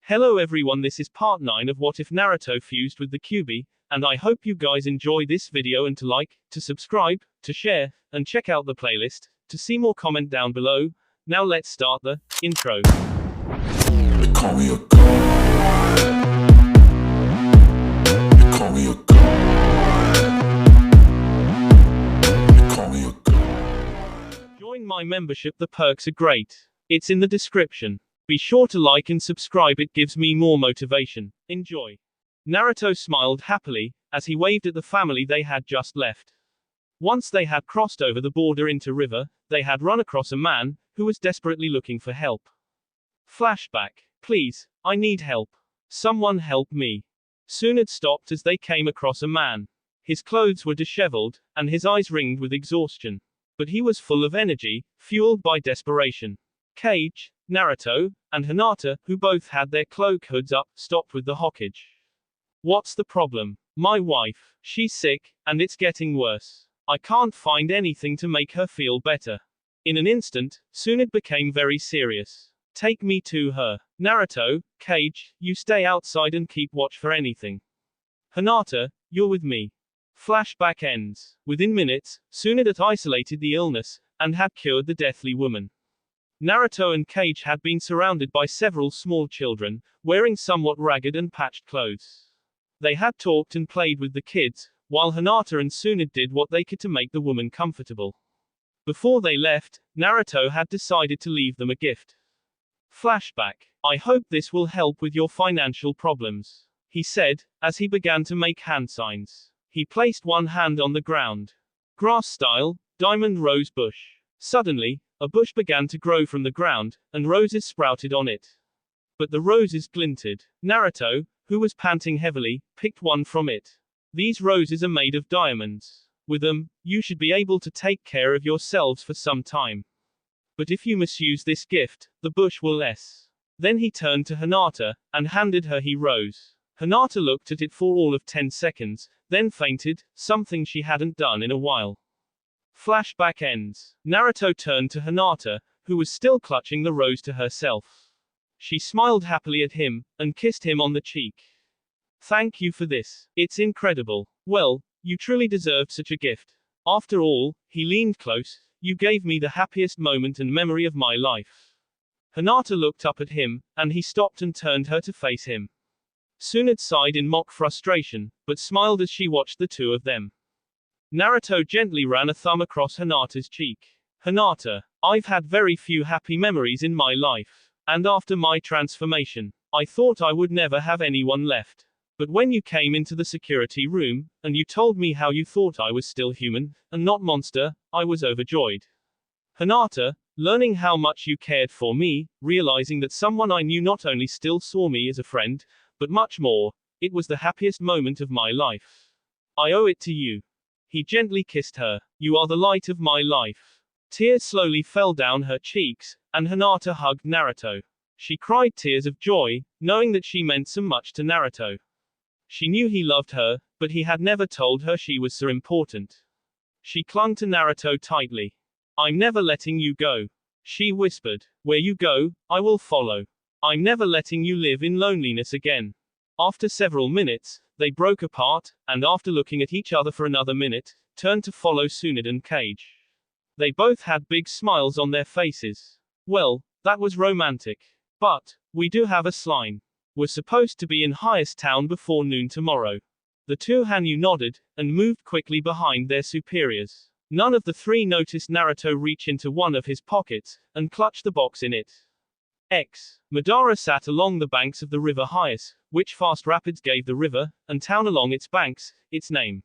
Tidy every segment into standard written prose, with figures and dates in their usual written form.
Hello everyone, this is part 9 of What If Naruto fused with the Kyuubi, and I hope you guys enjoy this video and to like, to subscribe, to share, and check out the playlist, to see more comment down below. Now let's start the intro. They call me a god. They call me a god. They call me a god. Join my membership, the perks are great. It's in the description. Be sure to like and subscribe, it gives me more motivation. Enjoy. Naruto smiled happily, as he waved at the family they had just left. Once they had crossed over the border into river, they had run across a man, who was desperately looking for help. Flashback. Please, I need help. Someone help me. Tsunade stopped as they came across a man. His clothes were disheveled, and his eyes ringed with exhaustion. But he was full of energy, fueled by desperation. Kage, Naruto, and Hinata, who both had their cloak hoods up, stopped with the Hokage. What's the problem? My wife. She's sick, and it's getting worse. I can't find anything to make her feel better. In an instant, Tsunade became very serious. Take me to her. Naruto, Kage, you stay outside and keep watch for anything. Hinata, you're with me. Flashback ends. Within minutes, Tsunade had isolated the illness, and had cured the deathly woman. Naruto and Kage had been surrounded by several small children, wearing somewhat ragged and patched clothes. They had talked and played with the kids, while Hinata and Tsunade did what they could to make the woman comfortable. Before they left, Naruto had decided to leave them a gift. Flashback. I hope this will help with your financial problems, he said, as he began to make hand signs. He placed one hand on the ground. Grass style, diamond rose bush. Suddenly, a bush began to grow from the ground, and roses sprouted on it. But the roses glinted. Naruto, who was panting heavily, picked one from it. These roses are made of diamonds. With them, you should be able to take care of yourselves for some time. But if you misuse this gift, the bush will less. Then he turned to Hinata, and handed her his rose. Hinata looked at it for all of 10 seconds, then fainted, something she hadn't done in a while. Flashback ends. Naruto turned to Hinata, who was still clutching the rose to herself. She smiled happily at him, and kissed him on the cheek. Thank you for this. It's incredible. Well, you truly deserved such a gift. After all, he leaned close, you gave me the happiest moment and memory of my life. Hinata looked up at him, and he stopped and turned her to face him. Tsunade sighed in mock frustration, but smiled as she watched the two of them. Naruto gently ran a thumb across Hinata's cheek. Hinata, I've had very few happy memories in my life. And after my transformation, I thought I would never have anyone left. But when you came into the security room, and you told me how you thought I was still human, and not monster, I was overjoyed. Hinata, learning how much you cared for me, realizing that someone I knew not only still saw me as a friend, but much more, it was the happiest moment of my life. I owe it to you. He gently kissed her. You are the light of my life. Tears slowly fell down her cheeks, and Hinata hugged Naruto. She cried tears of joy, knowing that she meant so much to Naruto. She knew he loved her, but he had never told her she was so important. She clung to Naruto tightly. I'm never letting you go, she whispered. Where you go, I will follow. I'm never letting you live in loneliness again. After several minutes, they broke apart, and after looking at each other for another minute, turned to follow Tsunade and Kage. They both had big smiles on their faces. Well, that was romantic. But, we do have a slime. We're supposed to be in highest town before noon tomorrow. The two Hanyu nodded, and moved quickly behind their superiors. None of the three noticed Naruto reach into one of his pockets, and clutch the box in it. Madara sat along the banks of the river Hyas, which fast rapids gave the river, and town along its banks, its name.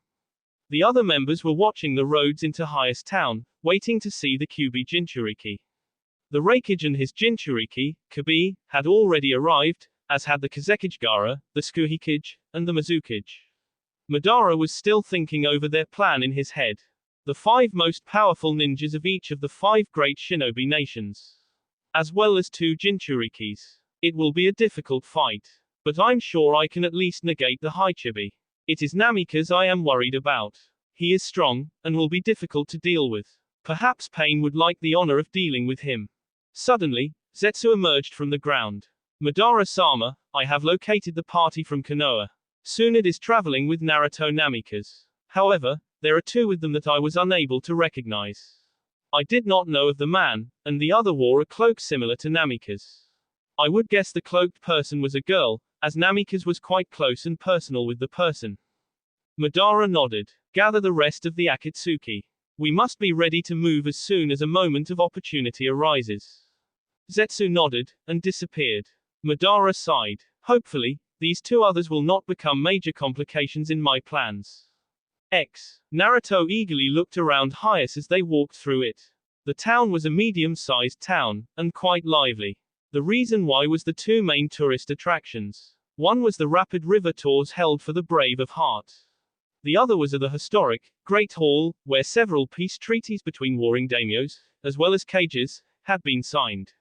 The other members were watching the roads into Hyas town, waiting to see the Kyuubi Jinchuriki. The Raikage and his Jinchuriki, Kyuubi, had already arrived, as had the Kazekage, the Tsuhikage, and the Mizukage. Madara was still thinking over their plan in his head. The 5 most powerful ninjas of each of the 5 great shinobi nations, as well as 2 Jinchurikis. It will be a difficult fight. But I'm sure I can at least negate the Haichibi. It is Namikaze I am worried about. He is strong, and will be difficult to deal with. Perhaps Pain would like the honor of dealing with him. Suddenly, Zetsu emerged from the ground. Madara-sama, I have located the party from Konoha. Tsunade is traveling with Naruto Namikaze. However, there are two with them that I was unable to recognize. I did not know of the man, and the other wore a cloak similar to Namikaze. I would guess the cloaked person was a girl, as Namikaze was quite close and personal with the person. Madara nodded. Gather the rest of the Akatsuki. We must be ready to move as soon as a moment of opportunity arises. Zetsu nodded, and disappeared. Madara sighed. Hopefully, these two others will not become major complications in my plans. Naruto eagerly looked around Hyas as they walked through it. The town was a medium-sized town, and quite lively. The reason why was the two main tourist attractions. One was the rapid river tours held for the brave of heart. The other was the historic, Great Hall, where several peace treaties between warring daimyos, as well as cages, had been signed.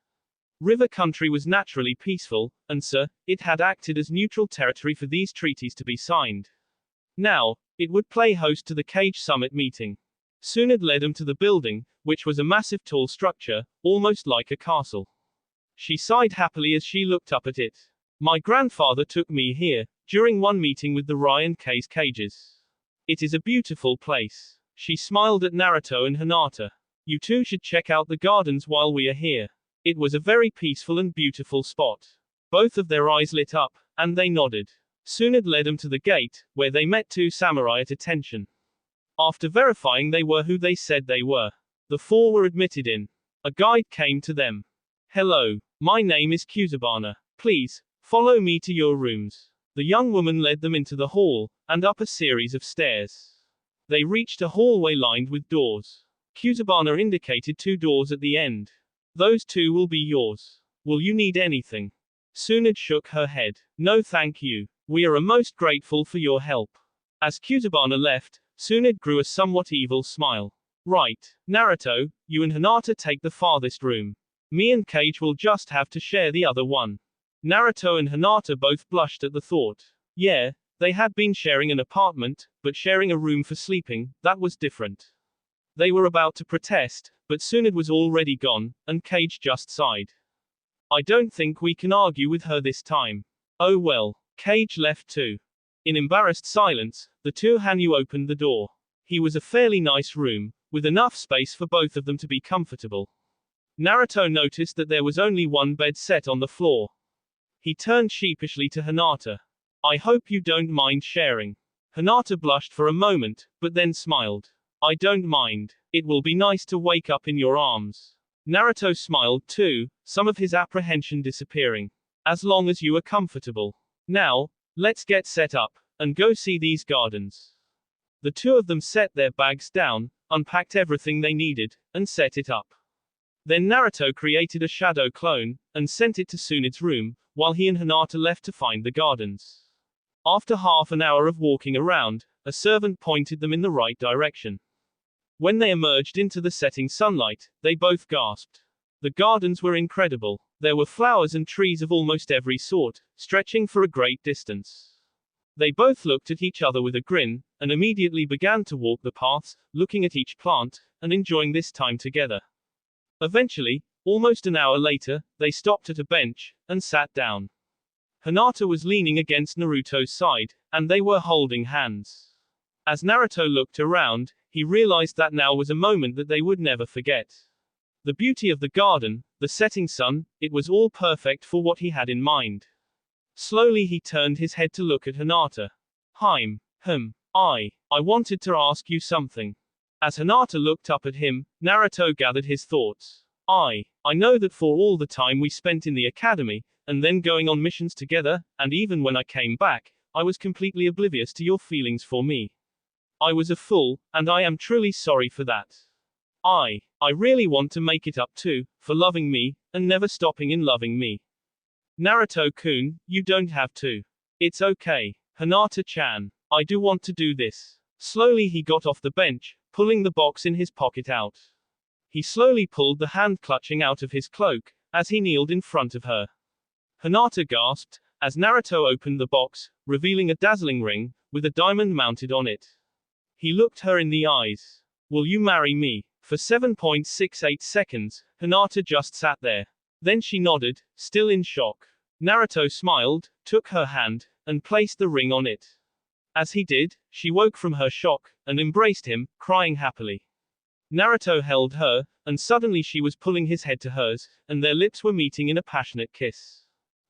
River country was naturally peaceful, and it had acted as neutral territory for these treaties to be signed. Now, it would play host to the Cage Summit meeting. Tsunade led him to the building, which was a massive tall structure, almost like a castle. She sighed happily as she looked up at it. My grandfather took me here, during one meeting with the Rai and Kei's cages. It is a beautiful place. She smiled at Naruto and Hinata. You two should check out the gardens while we are here. It was a very peaceful and beautiful spot. Both of their eyes lit up, and they nodded. Tsunade led them to the gate, where they met two samurai at attention. After verifying they were who they said they were, the four were admitted in. A guide came to them. Hello, my name is Kyuubi. Please, follow me to your rooms. The young woman led them into the hall, and up a series of stairs. They reached a hallway lined with doors. Kyuubi indicated two doors at the end. Those two will be yours. Will you need anything? Tsunade shook her head. No thank you. We are most grateful for your help. As Kyuubi left, Tsunade grew a somewhat evil smile. Right, Naruto, you and Hinata take the farthest room. Me and Kage will just have to share the other one. Naruto and Hinata both blushed at the thought. Yeah, they had been sharing an apartment, but sharing a room for sleeping, that was different. They were about to protest, but Tsunade was already gone, and Kage just sighed. I don't think we can argue with her this time. Oh well. Kage left too. In embarrassed silence, the two Hanyu opened the door. He was a fairly nice room, with enough space for both of them to be comfortable. Naruto noticed that there was only one bed set on the floor. He turned sheepishly to Hinata. I hope you don't mind sharing. Hinata blushed for a moment, but then smiled. I don't mind. It will be nice to wake up in your arms. Naruto smiled too, some of his apprehension disappearing. As long as you are comfortable. Now, let's get set up, and go see these gardens. The two of them set their bags down, unpacked everything they needed, and set it up. Then Naruto created a shadow clone, and sent it to Tsunade's room, while he and Hinata left to find the gardens. After half an hour of walking around, a servant pointed them in the right direction. When they emerged into the setting sunlight, they both gasped. The gardens were incredible. There were flowers and trees of almost every sort, stretching for a great distance. They both looked at each other with a grin, and immediately began to walk the paths, looking at each plant, and enjoying this time together. Eventually, almost an hour later, they stopped at a bench, and sat down. Hinata was leaning against Naruto's side, and they were holding hands. As Naruto looked around, he realized that now was a moment that they would never forget. The beauty of the garden, the setting sun, it was all perfect for what he had in mind. Slowly he turned his head to look at Hinata. I wanted to ask you something. As Hinata looked up at him, Naruto gathered his thoughts. I know that for all the time we spent in the academy, and then going on missions together, and even when I came back, I was completely oblivious to your feelings for me. I was a fool, and I am truly sorry for that. I really want to make it up to, for loving me, and never stopping in loving me. Naruto-kun, you don't have to. It's okay. Hinata-chan, I do want to do this. Slowly he got off the bench, pulling the box in his pocket out. He slowly pulled the hand clutching out of his cloak, as he kneeled in front of her. Hinata gasped, as Naruto opened the box, revealing a dazzling ring, with a diamond mounted on it. He looked her in the eyes. Will you marry me? For 7.68 seconds, Hinata just sat there. Then she nodded, still in shock. Naruto smiled, took her hand, and placed the ring on it. As he did, she woke from her shock, and embraced him, crying happily. Naruto held her, and suddenly she was pulling his head to hers, and their lips were meeting in a passionate kiss.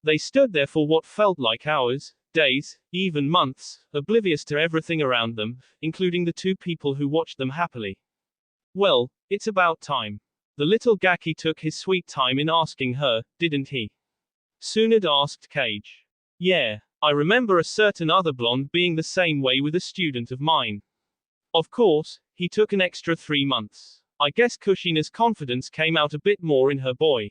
They stood there for what felt like hours, days, even months, oblivious to everything around them, including the two people who watched them happily. Well, it's about time. The little Gaki took his sweet time in asking her, didn't he? Tsunade asked Kage. Yeah, I remember a certain other blonde being the same way with a student of mine. Of course, he took an extra 3 months. I guess Kushina's confidence came out a bit more in her boy.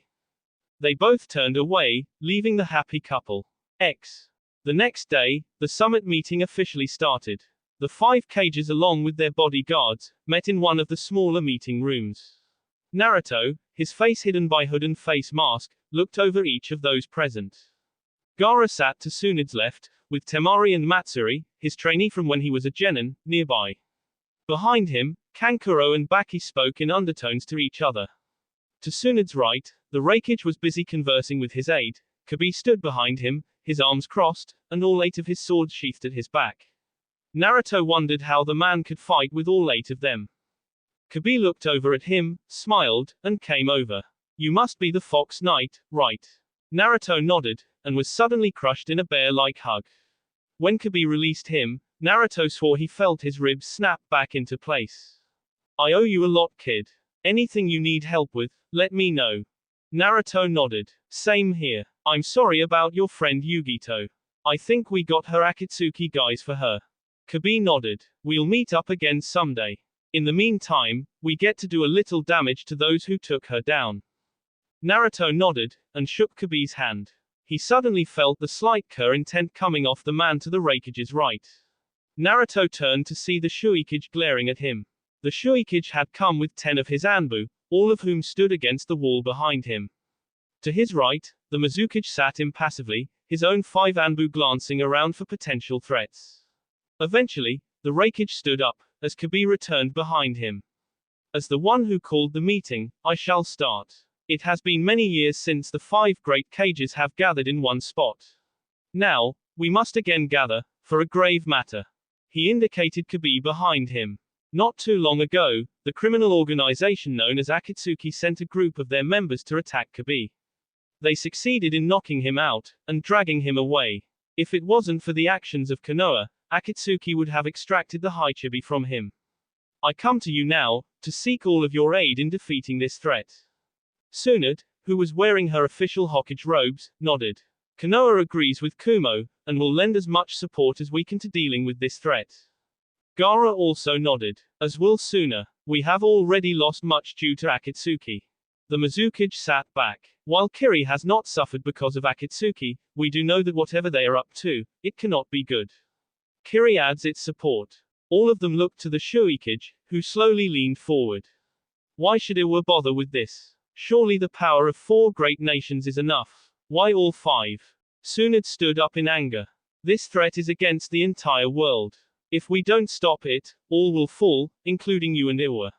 They both turned away, leaving the happy couple. The next day, the summit meeting officially started. The 5 Kages along with their bodyguards, met in one of the smaller meeting rooms. Naruto, his face hidden by hood and face mask, looked over each of those present. Gaara sat to Tsunade's left, with Temari and Matsuri, his trainee from when he was a genin, nearby. Behind him, Kankuro and Baki spoke in undertones to each other. To Tsunade's right, the Raikage was busy conversing with his aide. Kyuubi stood behind him, his arms crossed, and all 8 of his swords sheathed at his back. Naruto wondered how the man could fight with all 8 of them. Kyuubi looked over at him, smiled, and came over. You must be the Fox Knight, right? Naruto nodded, and was suddenly crushed in a bear-like hug. When Kyuubi released him, Naruto swore he felt his ribs snap back into place. I owe you a lot, kid. Anything you need help with, let me know. Naruto nodded. Same here. I'm sorry about your friend Yugito. I think we got her Akatsuki guys for her. Kyuubi nodded. We'll meet up again someday. In the meantime, we get to do a little damage to those who took her down. Naruto nodded, and shook Kyuubi's hand. He suddenly felt the slight intent coming off the man to the Raikage's right. Naruto turned to see the Shuikage glaring at him. The Shuikage had come with 10 of his Anbu, all of whom stood against the wall behind him. To his right, the Mizukage sat impassively, his own 5 Anbu glancing around for potential threats. Eventually, the Raikage stood up, as Kyuubi returned behind him. As the one who called the meeting, I shall start. It has been many years since the 5 great cages have gathered in one spot. Now, we must again gather, for a grave matter. He indicated Kyuubi behind him. Not too long ago, the criminal organization known as Akatsuki sent a group of their members to attack Kyuubi. They succeeded in knocking him out, and dragging him away. If it wasn't for the actions of Konoha, Akatsuki would have extracted the Haichibi from him. I come to you now, to seek all of your aid in defeating this threat. Tsunade, who was wearing her official Hokage robes, nodded. Konoha agrees with Kumo, and will lend as much support as we can to dealing with this threat. Gaara also nodded. As will Suna. We have already lost much due to Akatsuki. The Mizukage sat back. While Kiri has not suffered because of Akatsuki, we do know that whatever they are up to, it cannot be good. Kiri adds its support. All of them looked to the Shuikage, who slowly leaned forward. Why should Iwa bother with this? Surely the power of 4 great nations is enough. Why all 5? Tsunade stood up in anger. This threat is against the entire world. If we don't stop it, all will fall, including you and Iwa.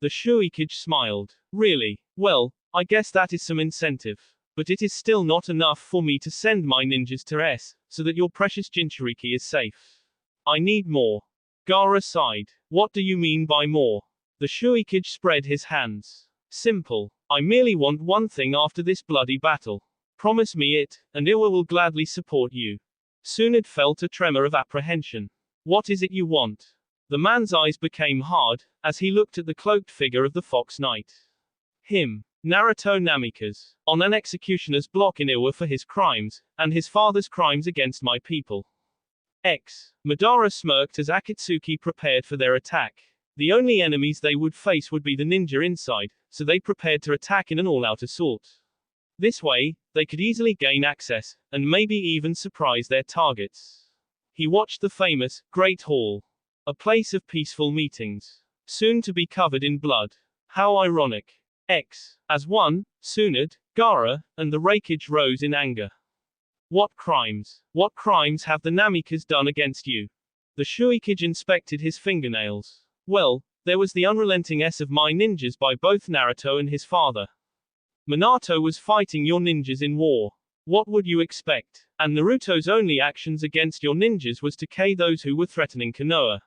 The Shuikage smiled. Really? Well, I guess that is some incentive. But it is still not enough for me to send my ninjas to S, so that your precious Jinchuriki is safe. I need more. Gaara sighed. What do you mean by more? The Shuikage spread his hands. Simple. I merely want one thing after this bloody battle. Promise me it, and Iwa will gladly support you. Tsunade felt a tremor of apprehension. What is it you want? The man's eyes became hard, as he looked at the cloaked figure of the Fox Knight. Him. Naruto Namikaze. On an executioner's block in Iwa for his crimes, and his father's crimes against my people. Madara smirked as Akatsuki prepared for their attack. The only enemies they would face would be the ninja inside, so they prepared to attack in an all-out assault. This way, they could easily gain access, and maybe even surprise their targets. He watched the famous, Great Hall. A place of peaceful meetings. Soon to be covered in blood. How ironic. As one, Tsunade, Gaara, and the Raikage rose in anger. What crimes have the Namikaze done against you? The Shuikage inspected his fingernails. Well, there was the unrelenting S of my ninjas by both Naruto and his father. Minato was fighting your ninjas in war. What would you expect? And Naruto's only actions against your ninjas was to kill those who were threatening Konoha.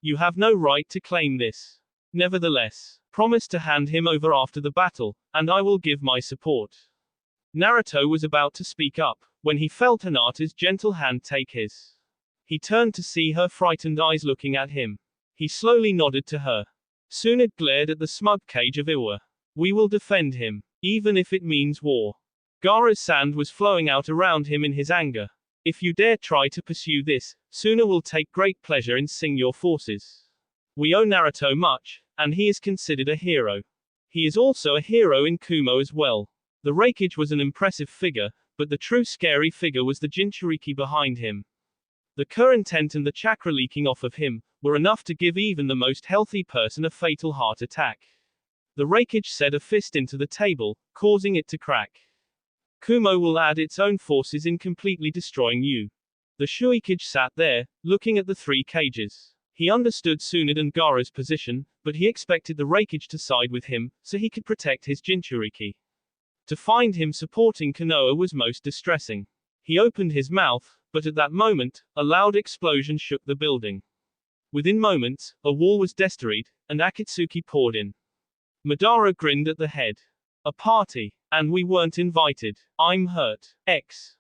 You have no right to claim this. Nevertheless, promise to hand him over after the battle, and I will give my support. Naruto was about to speak up, when he felt Hinata's gentle hand take his. He turned to see her frightened eyes looking at him. He slowly nodded to her. Tsunade glared at the smug cage of Iwa. We will defend him, even if it means war. Gaara's sand was flowing out around him in his anger. If you dare try to pursue this, Suna will take great pleasure in seeing your forces. We owe Naruto much, and he is considered a hero. He is also a hero in Kumo as well. The Raikage was an impressive figure, but the true scary figure was the Jinchuriki behind him. The Kurintent and the chakra leaking off of him were enough to give even the most healthy person a fatal heart attack. The Raikage set a fist into the table, causing it to crack. Kumo will add its own forces in completely destroying you. The Shuikage sat there, looking at the three cages. He understood Tsunade and Gaara's position, but he expected the Raikage to side with him, so he could protect his Jinchuriki. To find him supporting Konoha was most distressing. He opened his mouth, but at that moment, a loud explosion shook the building. Within moments, a wall was destroyed, and Akatsuki poured in. Madara grinned at the head. A party. And we weren't invited. I'm hurt.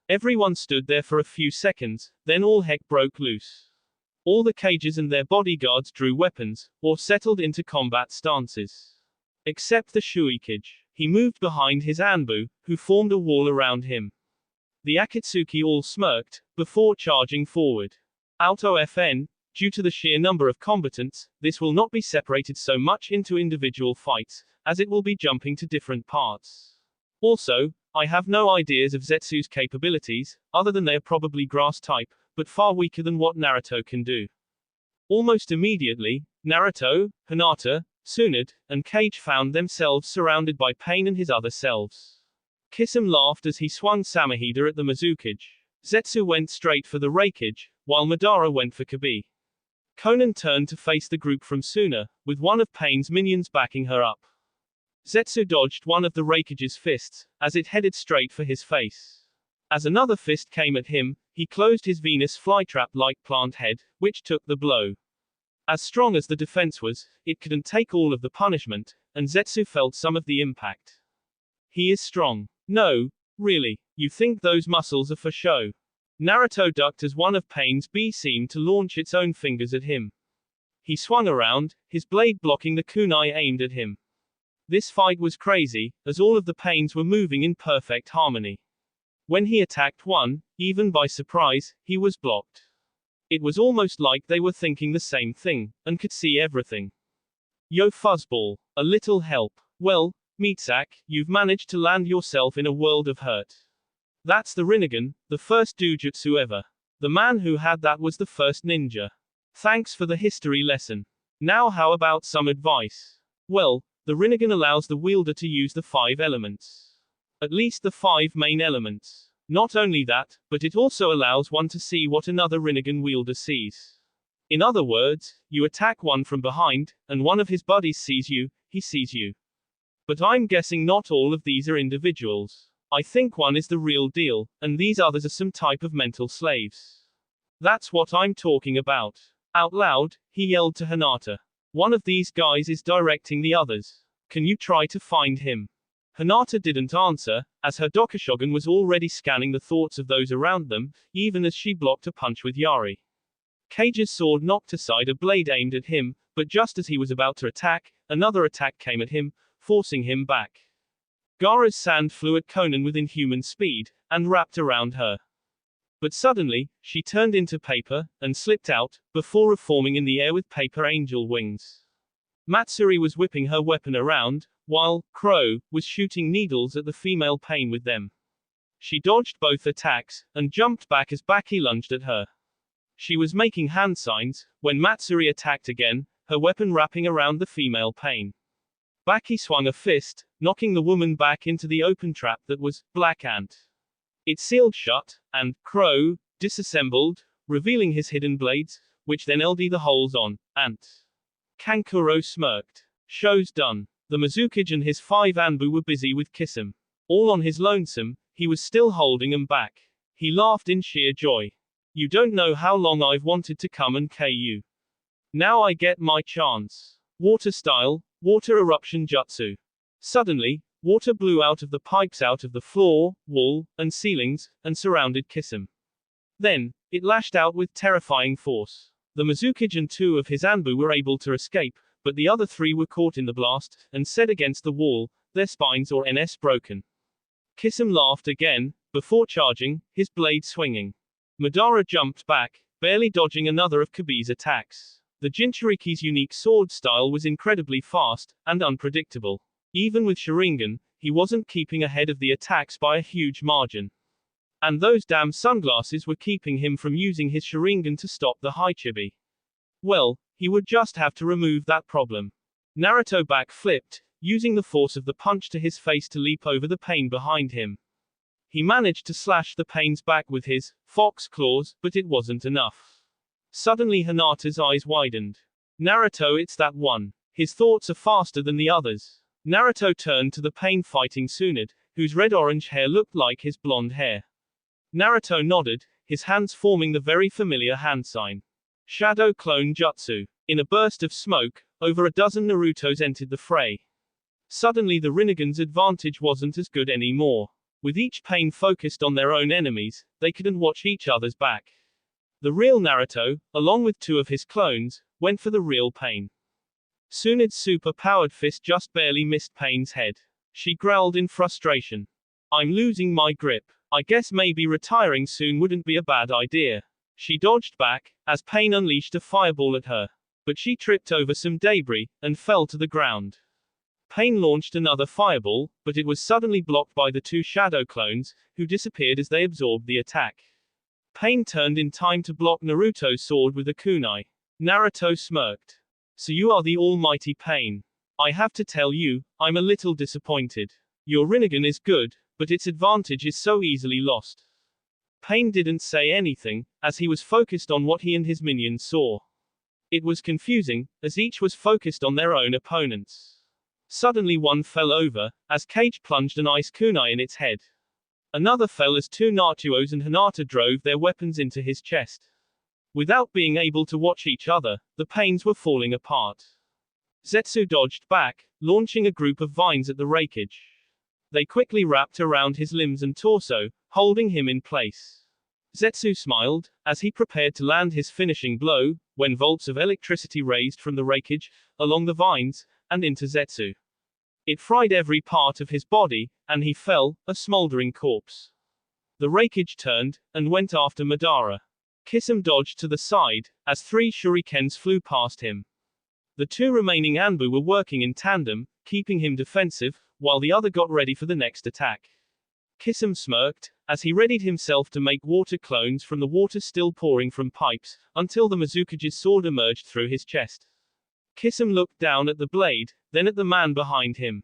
Everyone stood there for a few seconds, then all heck broke loose. All the cages and their bodyguards drew weapons, or settled into combat stances. Except the Shuikage. He moved behind his Anbu, who formed a wall around him. The Akatsuki all smirked, before charging forward. FN, due to the sheer number of combatants, this will not be separated so much into individual fights, as it will be jumping to different parts. Also, I have no ideas of Zetsu's capabilities, other than they are probably grass type, but far weaker than what Naruto can do. Almost immediately, Naruto, Hinata, Tsunade, and Kage found themselves surrounded by Pain and his other selves. Kisame laughed as he swung Samahida at the Mizukage. Zetsu went straight for the Raikage, while Madara went for Kyuubi. Konan turned to face the group from Suna, with one of Pain's minions backing her up. Zetsu dodged one of the Raikage's fists, as it headed straight for his face. As another fist came at him, he closed his Venus flytrap-like plant head, which took the blow. As strong as the defense was, it couldn't take all of the punishment, and Zetsu felt some of the impact. He is strong. No, really, you think those muscles are for show? Naruto ducked as one of Pain's B seemed to launch its own fingers at him. He swung around, his blade blocking the kunai aimed at him. This fight was crazy, as all of the Pains were moving in perfect harmony. When he attacked one, even by surprise, he was blocked. It was almost like they were thinking the same thing, and could see everything. Yo fuzzball, a little help. Well, Mitsuki, you've managed to land yourself in a world of hurt. That's the Rinnegan, the first doujutsu ever. The man who had that was the first ninja. Thanks for the history lesson. Now how about some advice? Well, the Rinnegan allows the wielder to use the 5 elements. At least the 5 main elements. Not only that, but it also allows one to see what another Rinnegan wielder sees. In other words, you attack one from behind, and one of his buddies sees you, he sees you. But I'm guessing not all of these are individuals. I think one is the real deal, and these others are some type of mental slaves. That's what I'm talking about. Out loud, he yelled to Hinata. One of these guys is directing the others. Can you try to find him? Hinata didn't answer, as her Dokashogun was already scanning the thoughts of those around them, even as she blocked a punch with Yari. Kage's sword knocked aside a blade aimed at him, but just as he was about to attack, another attack came at him, forcing him back. Gaara's sand flew at Konan with inhuman speed, and wrapped around her. But suddenly, she turned into paper, and slipped out, before reforming in the air with paper angel wings. Matsuri was whipping her weapon around, while Crow was shooting needles at the female Pain with them. She dodged both attacks, and jumped back as Baki lunged at her. She was making hand signs, when Matsuri attacked again, her weapon wrapping around the female Pain. Baki swung a fist, knocking the woman back into the open trap that was Black Ant. It sealed shut, and Crow disassembled, revealing his hidden blades, which then LD the holes on Ant. Kankuro smirked. Show's done. The Mizukage and his 5 Anbu were busy with Kisame. All on his lonesome, He was still holding him back. He laughed in sheer joy. You don't know how long I've wanted to come and KU. Now I get my chance. Water style, water eruption jutsu. Suddenly, water blew out of the pipes out of the floor, wall, and ceilings, and surrounded Kisum. Then, it lashed out with terrifying force. The Mizukage and 2 of his Anbu were able to escape, but the other 3 were caught in the blast, and set against the wall, their spines or NS broken. Kisum laughed again, before charging, his blade swinging. Madara jumped back, barely dodging another of Kyuubi's attacks. The Jinchuriki's unique sword style was incredibly fast, and unpredictable. Even with Sharingan, he wasn't keeping ahead of the attacks by a huge margin. And those damn sunglasses were keeping him from using his Sharingan to stop the Haichibi. Well, he would just have to remove that problem. Naruto back-flipped, using the force of the punch to his face to leap over the pain behind him. He managed to slash the pain's back with his fox claws, but it wasn't enough. Suddenly Hinata's eyes widened. Naruto, it's that one. His thoughts are faster than the others. Naruto turned to the pain-fighting Tsunade, whose red-orange hair looked like his blonde hair. Naruto nodded, his hands forming the very familiar hand sign. Shadow Clone Jutsu. In a burst of smoke, over a dozen Narutos entered the fray. Suddenly the Rinnegan's advantage wasn't as good anymore. With each pain focused on their own enemies, they couldn't watch each other's back. The real Naruto, along with 2 of his clones, went for the real pain. Tsunade's super-powered fist just barely missed Pain's head. She growled in frustration. I'm losing my grip. I guess maybe retiring soon wouldn't be a bad idea. She dodged back, as Pain unleashed a fireball at her. But she tripped over some debris, and fell to the ground. Pain launched another fireball, but it was suddenly blocked by the 2 shadow clones, who disappeared as they absorbed the attack. Pain turned in time to block Naruto's sword with a kunai. Naruto smirked. So you are the almighty Pain. I have to tell you, I'm a little disappointed. Your Rinnegan is good, but its advantage is so easily lost. Pain didn't say anything, as he was focused on what he and his minions saw. It was confusing, as each was focused on their own opponents. Suddenly one fell over, as Cage plunged an ice kunai in its head. Another fell as 2 Narutos and Hinata drove their weapons into his chest. Without being able to watch each other, the Pains were falling apart. Zetsu dodged back, launching a group of vines at the Raikage. They quickly wrapped around his limbs and torso, holding him in place. Zetsu smiled, as he prepared to land his finishing blow, when volts of electricity raised from the Raikage, along the vines, and into Zetsu. It fried every part of his body, and he fell, a smoldering corpse. The Raikage turned, and went after Madara. Kisum dodged to the side, as 3 shurikens flew past him. The 2 remaining Anbu were working in tandem, keeping him defensive, while the other got ready for the next attack. Kisum smirked, as he readied himself to make water clones from the water still pouring from pipes, until the Mizukage's sword emerged through his chest. Kisum looked down at the blade, then at the man behind him.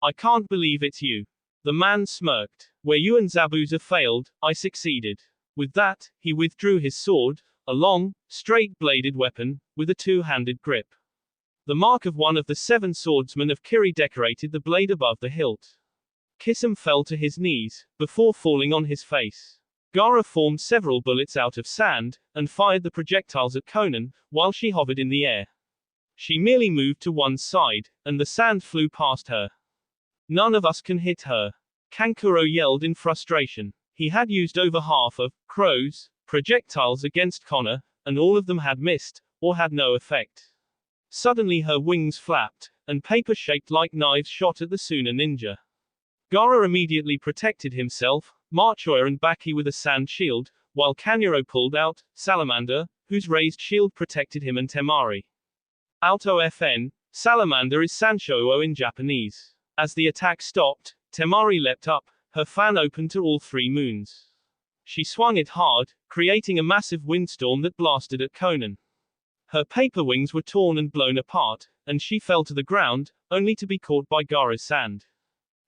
I can't believe it's you. The man smirked. Where you and Zabuza failed, I succeeded. With that, he withdrew his sword, a long, straight-bladed weapon, with a 2-handed grip. The mark of one of the 7 swordsmen of Kiri decorated the blade above the hilt. Kisum fell to his knees, before falling on his face. Gaara formed several bullets out of sand, and fired the projectiles at Konan, while she hovered in the air. She merely moved to one side, and the sand flew past her. None of us can hit her. Kankuro yelled in frustration. He had used over half of Crow's projectiles against Connor, and all of them had missed, or had no effect. Suddenly her wings flapped, and paper shaped like knives shot at the Suna ninja. Gaara immediately protected himself, Marchoya and Baki with a sand shield, while Kanuro pulled out Salamander, whose raised shield protected him, and Temari. Alto FN, Salamander is Sanshouo in Japanese. As the attack stopped, Temari leapt up, her fan open to all 3 moons. She swung it hard, creating a massive windstorm that blasted at Konan. Her paper wings were torn and blown apart, and she fell to the ground, only to be caught by Gaara's sand.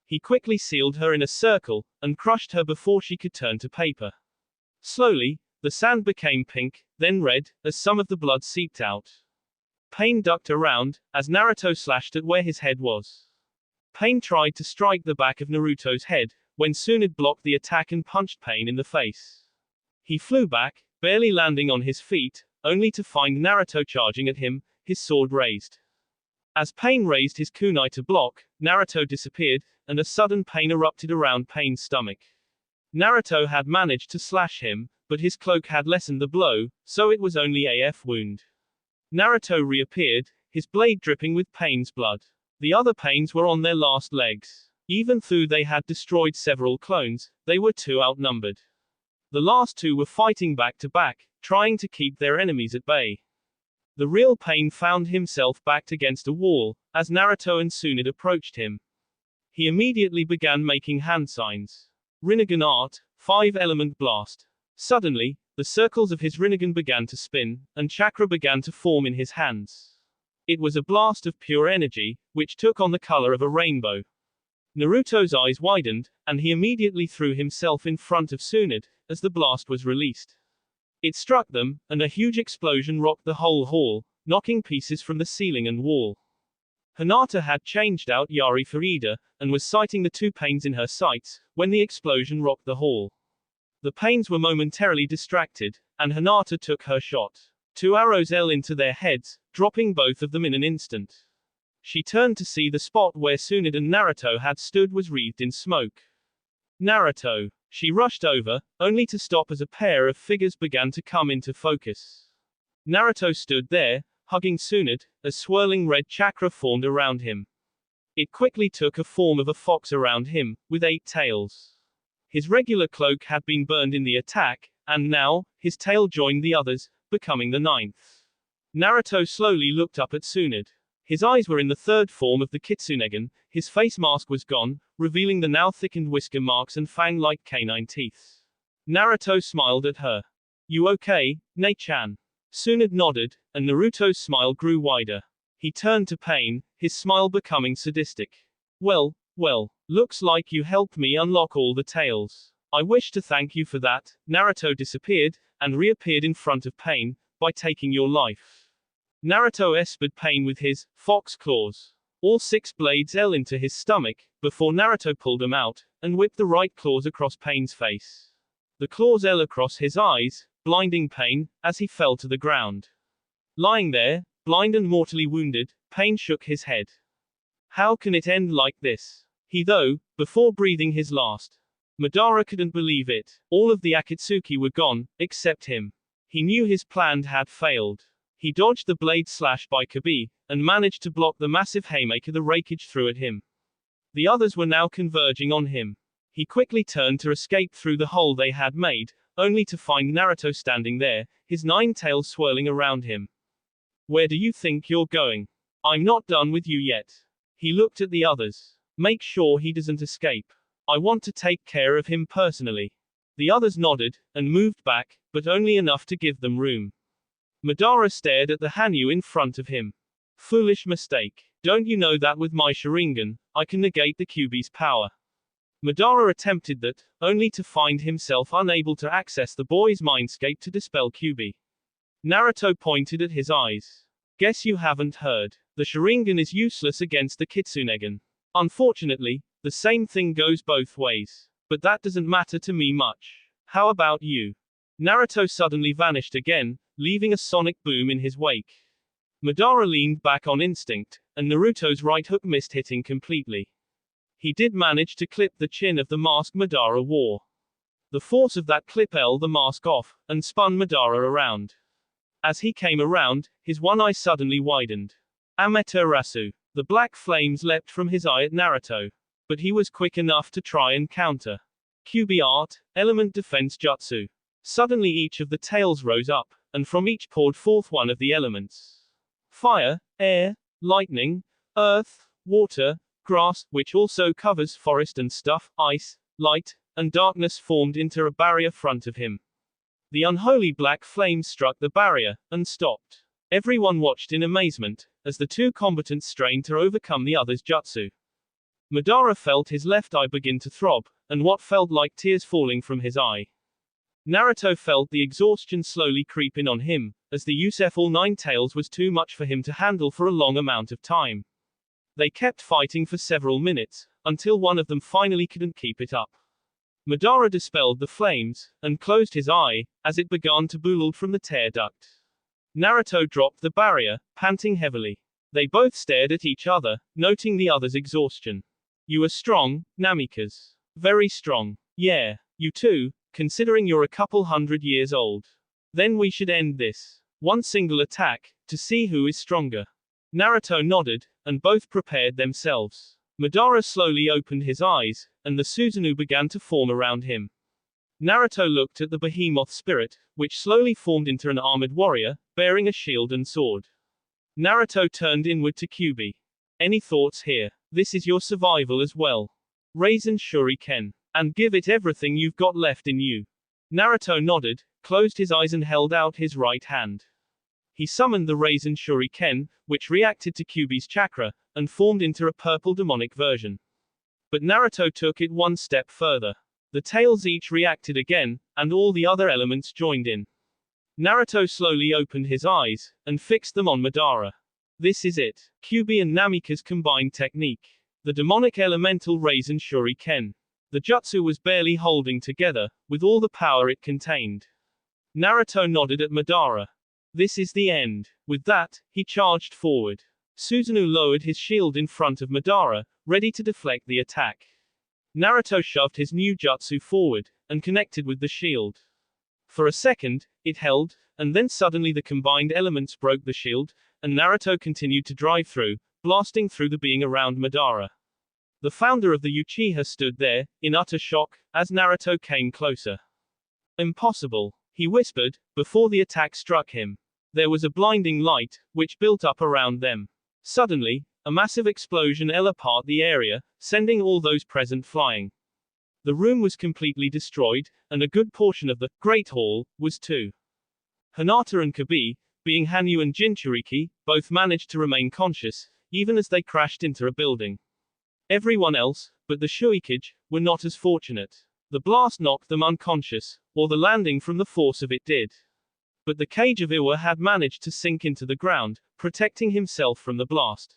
He quickly sealed her in a circle, and crushed her before she could turn to paper. Slowly, the sand became pink, then red, as some of the blood seeped out. Pain ducked around, as Naruto slashed at where his head was. Pain tried to strike the back of Naruto's head, when Tsunade blocked the attack and punched Pain in the face. He flew back, barely landing on his feet, only to find Naruto charging at him, his sword raised. As Pain raised his kunai to block, Naruto disappeared, and a sudden pain erupted around Pain's stomach. Naruto had managed to slash him, but his cloak had lessened the blow, so it was only a wound. Naruto reappeared, his blade dripping with Pain's blood. The other Pains were on their last legs. Even though they had destroyed several clones, they were too outnumbered. The last two were fighting back to back, trying to keep their enemies at bay. The real Pain found himself backed against a wall, as Naruto and Tsunade approached him. He immediately began making hand signs. Rinnegan Art, 5-element blast. Suddenly, the circles of his Rinnegan began to spin, and chakra began to form in his hands. It was a blast of pure energy, which took on the color of a rainbow. Naruto's eyes widened, and he immediately threw himself in front of Tsunade, as the blast was released. It struck them, and a huge explosion rocked the whole hall, knocking pieces from the ceiling and wall. Hinata had changed out Yari for Ida, and was sighting the two Pains in her sights, when the explosion rocked the hall. The Pains were momentarily distracted, and Hinata took her shot. 2 arrows into their heads, dropping both of them in an instant. She turned to see the spot where Tsunade and Naruto had stood was wreathed in smoke. Naruto. She rushed over, only to stop as a pair of figures began to come into focus. Naruto stood there, hugging Tsunade, as swirling red chakra formed around him. It quickly took a form of a fox around him, with 8 tails. His regular cloak had been burned in the attack, and now, his tail joined the others, becoming the 9th. Naruto slowly looked up at Tsunade. His eyes were in the 3rd form of the Kitsunegan, his face mask was gone, revealing the now thickened whisker marks and fang-like canine teeth. Naruto smiled at her. You okay, Ne-chan? Tsunade nodded, and Naruto's smile grew wider. He turned to Pain, his smile becoming sadistic. Well, looks like you helped me unlock all the tails. I wish to thank you for that. Naruto disappeared, and reappeared in front of Pain, by taking your life. Naruto espered Pain with his fox claws. All 6 blades into his stomach, before Naruto pulled them out, and whipped the right claws across Pain's face. The claws across his eyes, blinding Pain, as he fell to the ground. Lying there, blind and mortally wounded, Pain shook his head. How can it end like this? He though, before breathing his last. Madara couldn't believe it. All of the Akatsuki were gone, except him. He knew his plan had failed. He dodged the blade slash by Kyuubi, and managed to block the massive haymaker the Raikage threw at him. The others were now converging on him. He quickly turned to escape through the hole they had made, only to find Naruto standing there, his 9 tails swirling around him. Where do you think you're going? I'm not done with you yet. He looked at the others. Make sure he doesn't escape. I want to take care of him personally. The others nodded, and moved back, but only enough to give them room. Madara stared at the Hanyu in front of him. Foolish mistake. Don't you know that with my Sharingan, I can negate the Kyuubi's power? Madara attempted that, only to find himself unable to access the boy's mindscape to dispel Kyuubi. Naruto pointed at his eyes. Guess you haven't heard. The Sharingan is useless against the Kitsunegan. Unfortunately, the same thing goes both ways. But that doesn't matter to me much. How about you? Naruto suddenly vanished again, leaving a sonic boom in his wake. Madara leaned back on instinct, and Naruto's right hook missed hitting completely. He did manage to clip the chin of the mask Madara wore. The force of that clip the mask off, and spun Madara around. As he came around, his one eye suddenly widened. Amaterasu. The black flames leapt from his eye at Naruto. But he was quick enough to try and counter. Kyuubi Art, Element Defense Jutsu. Suddenly each of the tails rose up, and from each poured forth one of the elements. Fire, air, lightning, earth, water, grass, which also covers forest and stuff, ice, light, and darkness formed into a barrier front of him. The unholy black flames struck the barrier, and stopped. Everyone watched in amazement, as the 2 combatants strained to overcome the other's jutsu. Madara felt his left eye begin to throb, and what felt like tears falling from his eye. Naruto felt the exhaustion slowly creep in on him, as the use of all 9 tails was too much for him to handle for a long amount of time. They kept fighting for several minutes, until one of them finally couldn't keep it up. Madara dispelled the flames, and closed his eye, as it began to boil from the tear duct. Naruto dropped the barrier, panting heavily. They both stared at each other, noting the other's exhaustion. You are strong, Namikaze. Very strong. Yeah. You too, considering you're a couple 100 years old. Then we should end this. One single attack, to see who is stronger. Naruto nodded, and both prepared themselves. Madara slowly opened his eyes, and the Susanoo began to form around him. Naruto looked at the behemoth spirit, which slowly formed into an armored warrior, bearing a shield and sword. Naruto turned inward to Kyuubi. Any thoughts here? This is your survival as well. Raisin Shuriken. And give it everything you've got left in you. Naruto nodded, closed his eyes and held out his right hand. He summoned the Raisin Shuriken, which reacted to Kyuubi's chakra, and formed into a purple demonic version. But Naruto took it one step further. The tails each reacted again, and all the other elements joined in. Naruto slowly opened his eyes, and fixed them on Madara. This is it. Kyuubi and Namikaze's combined technique. The demonic elemental Raisin Shuriken. The jutsu was barely holding together, with all the power it contained. Naruto nodded at Madara. This is the end. With that, he charged forward. Susanoo lowered his shield in front of Madara, ready to deflect the attack. Naruto shoved his new jutsu forward, and connected with the shield. For a second, it held, and then suddenly the combined elements broke the shield, and Naruto continued to drive through, blasting through the being around Madara. The founder of the Uchiha stood there, in utter shock, as Naruto came closer. Impossible, he whispered, before the attack struck him. There was a blinding light, which built up around them. Suddenly, a massive explosion ate apart the area, sending all those present flying. The room was completely destroyed, and a good portion of the Great Hall was too. Hinata and Kyuubi, being Hanyu and Jinchuriki, both managed to remain conscious, even as they crashed into a building. Everyone else, but the Shuikage, were not as fortunate. The blast knocked them unconscious, or the landing from the force of it did. But the cage of Iwa had managed to sink into the ground, protecting himself from the blast.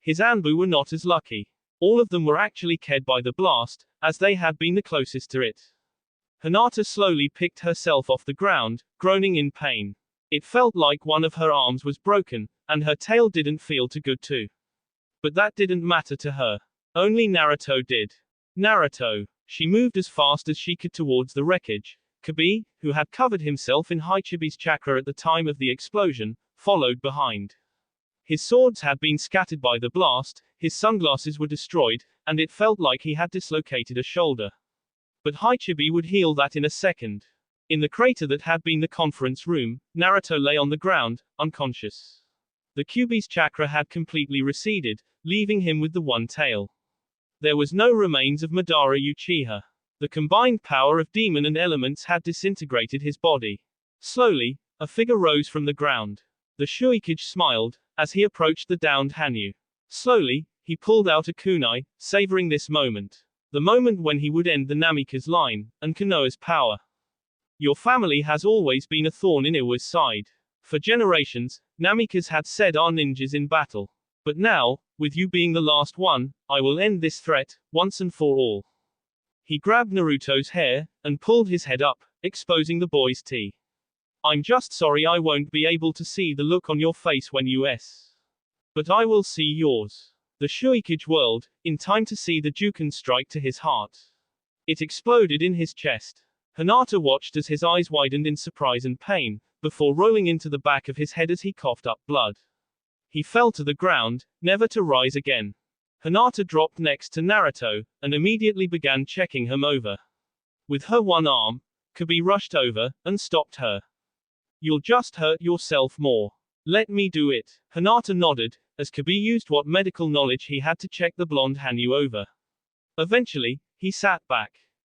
His Anbu were not as lucky. All of them were actually killed by the blast, as they had been the closest to it. Hinata slowly picked herself off the ground, groaning in pain. It felt like one of her arms was broken, and her tail didn't feel too good too. But that didn't matter to her. Only Naruto did. Naruto. She moved as fast as she could towards the wreckage. Kyuubi, who had covered himself in Haichibi's chakra at the time of the explosion, followed behind. His swords had been scattered by the blast, his sunglasses were destroyed, and it felt like he had dislocated a shoulder. But Haichibi would heal that in a second. In the crater that had been the conference room, Naruto lay on the ground, unconscious. The Kyuubi's chakra had completely receded, leaving him with the one tail. There was no remains of Madara Uchiha. The combined power of demon and elements had disintegrated his body. Slowly, a figure rose from the ground. The Shuikage smiled, as he approached the downed Hanyu. Slowly, he pulled out a kunai, savoring this moment. The moment when he would end the Namikaze line, and Konoha's power. Your family has always been a thorn in Iwa's side. For generations, Namikaze had said our ninjas in battle. But now, with you being the last one, I will end this threat, once and for all. He grabbed Naruto's hair, and pulled his head up, exposing the boy's teeth. I'm just sorry I won't be able to see the look on your face when you But I will see yours. The Shuikage whirled, in time to see the Juken strike to his heart. It exploded in his chest. Hinata watched as his eyes widened in surprise and pain, before rolling into the back of his head as he coughed up blood. He fell to the ground, never to rise again. Hinata dropped next to Naruto, and immediately began checking him over. With her one arm, Kyuubi rushed over, and stopped her. You'll just hurt yourself more. Let me do it. Hinata nodded, as Kyuubi used what medical knowledge he had to check the blonde Hanyu over. Eventually, he sat back.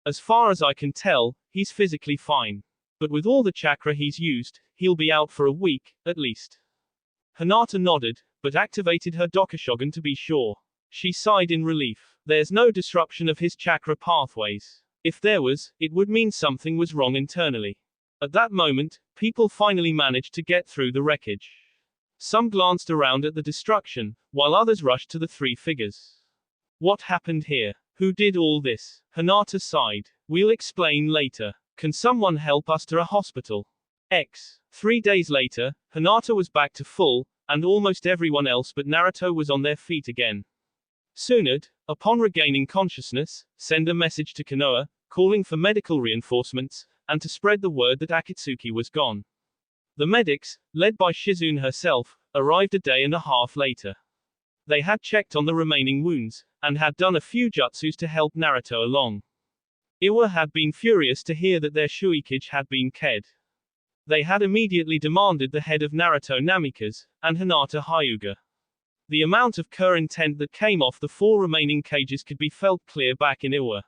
As far as I can tell, he's physically fine. But with all the chakra he's used, he'll be out for a week, at least. Hinata nodded, but activated her Dokashogun to be sure. She sighed in relief. There's no disruption of his chakra pathways. If there was, it would mean something was wrong internally. At that moment, people finally managed to get through the wreckage. Some glanced around at the destruction, while others rushed to the three figures. What happened here? Who did all this? Hinata sighed. We'll explain later. Can someone help us to a hospital? X. 3 days later, Hinata was back to full, and almost everyone else but Naruto was on their feet again. Tsunade, upon regaining consciousness, sent a message to Konoha, calling for medical reinforcements, and to spread the word that Akatsuki was gone. The medics, led by Shizune herself, arrived a day and a half later. They had checked on the remaining wounds, and had done a few jutsus to help Naruto along. Iwa had been furious to hear that their Shuikage had been killed. They had immediately demanded the head of Naruto Namikaze, and Hinata Hyuga. The amount of intent that came off the 4 remaining cages could be felt clear back in Iwa.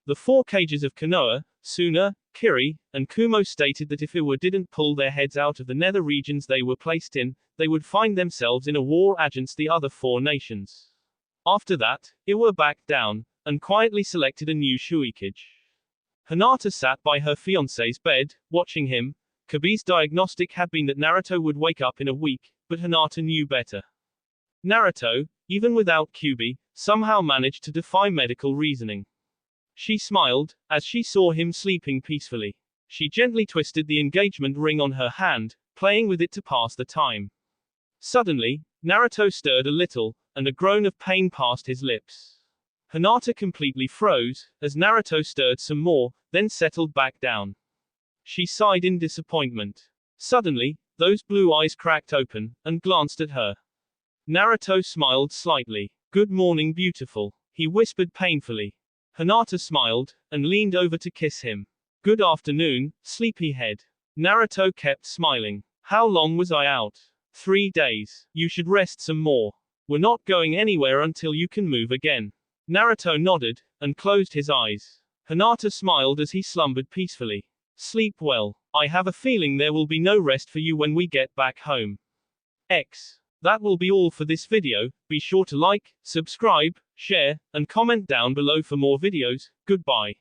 The 4 cages of Konoha, Suna, Kiri, and Kumo stated that if Iwa didn't pull their heads out of the nether regions they were placed in, they would find themselves in a war against the other 4 nations. After that, Iwa backed down, and quietly selected a new Shuikage. Hinata sat by her fiancé's bed, watching him. Kyuubi's diagnostic had been that Naruto would wake up in a week, but Hinata knew better. Naruto, even without Kyuubi, somehow managed to defy medical reasoning. She smiled, as she saw him sleeping peacefully. She gently twisted the engagement ring on her hand, playing with it to pass the time. Suddenly, Naruto stirred a little, and a groan of pain passed his lips. Hinata completely froze, as Naruto stirred some more, then settled back down. She sighed in disappointment. Suddenly, those blue eyes cracked open, and glanced at her. Naruto smiled slightly. "Good morning, beautiful," he whispered painfully. Hinata smiled, and leaned over to kiss him. "Good afternoon, sleepyhead." Naruto kept smiling. "How long was I out?" 3 days. "You should rest some more. We're not going anywhere until you can move again." Naruto nodded, and closed his eyes. Hinata smiled as he slumbered peacefully. "Sleep well. I have a feeling there will be no rest for you when we get back home." X. That will be all for this video. Be sure to like, subscribe, share, and comment down below for more videos. Goodbye.